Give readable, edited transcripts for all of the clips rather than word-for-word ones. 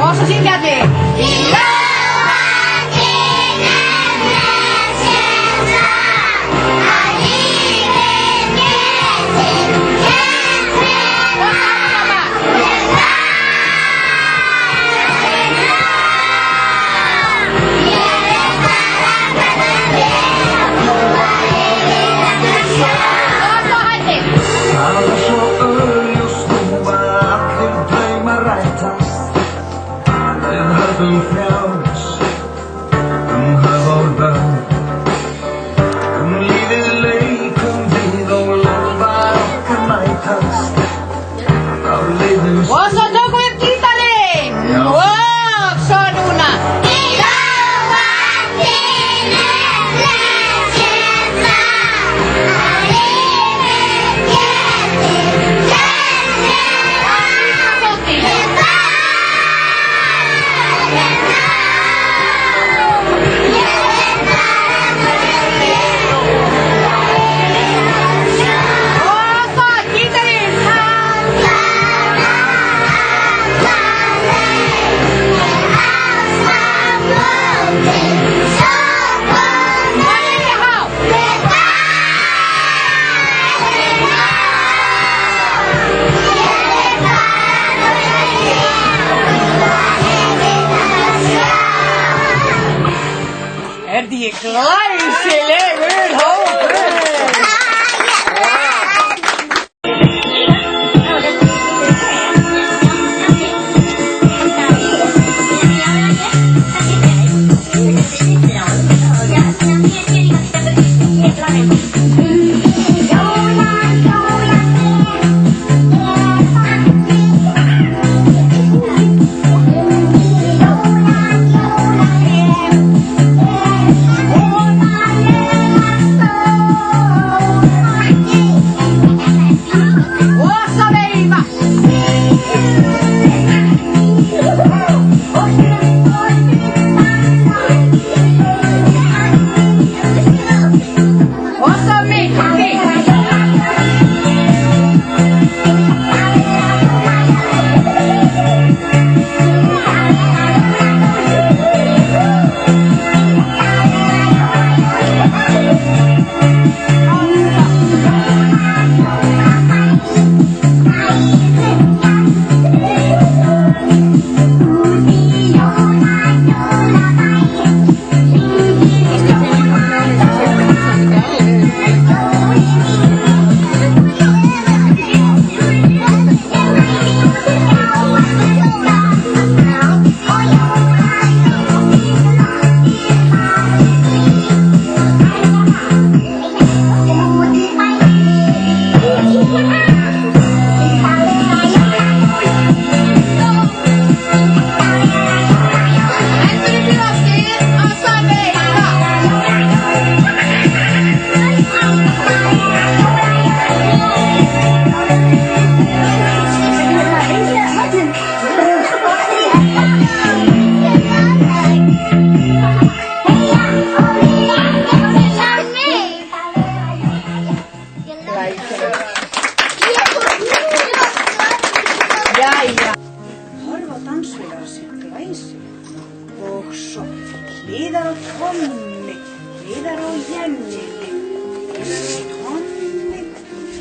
Och så synger vi. Och så då går jag titta dig! Wow, så Luna! Är det glädjande överhållet? Harva tanssijoilla sitten glänsigt. Och så Hlíðar og Tommi, Hlíðar og Jenny, Hlíðar og Tommi,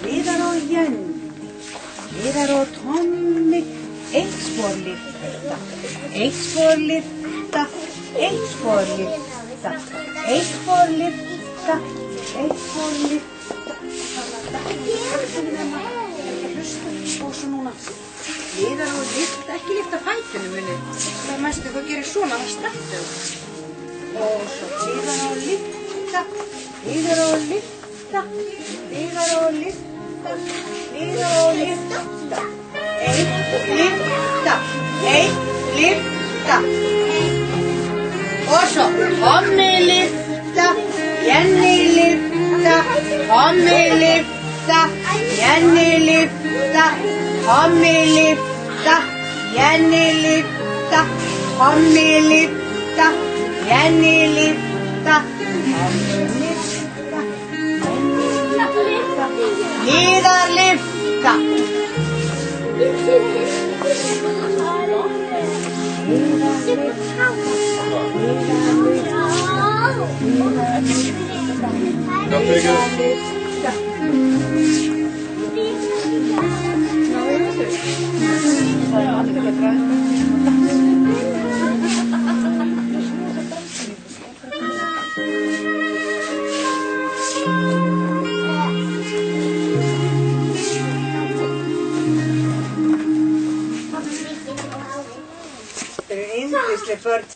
Hlíðar og Jenny, Hlíðar og Tommi, eitt spor lyfta, eitt spor lyfta, eitt spor lyfta, eitt spor lyfta, eitt spor lyfta. Og svo núna Hlíðar og lyfta, ekki lyfta fætunum minni. Það er mest að þú gerir svona, það slepptu. Og svo Hlíðar og lyfta, Hlíðar og lyfta, Hlíðar og lyfta, Hlíðar og lyfta. Eitt lyfta, eitt lyfta. Og svo Tommi lyfta, Jenny lyfta, Tommi lyfta, Jenny lyfta, Tommi lyfta, Jenny lyfta, Tommi lyfta, Jenny lyfta, Tommi lyfta, Hlíðar lyfta. Er een Engelsle voor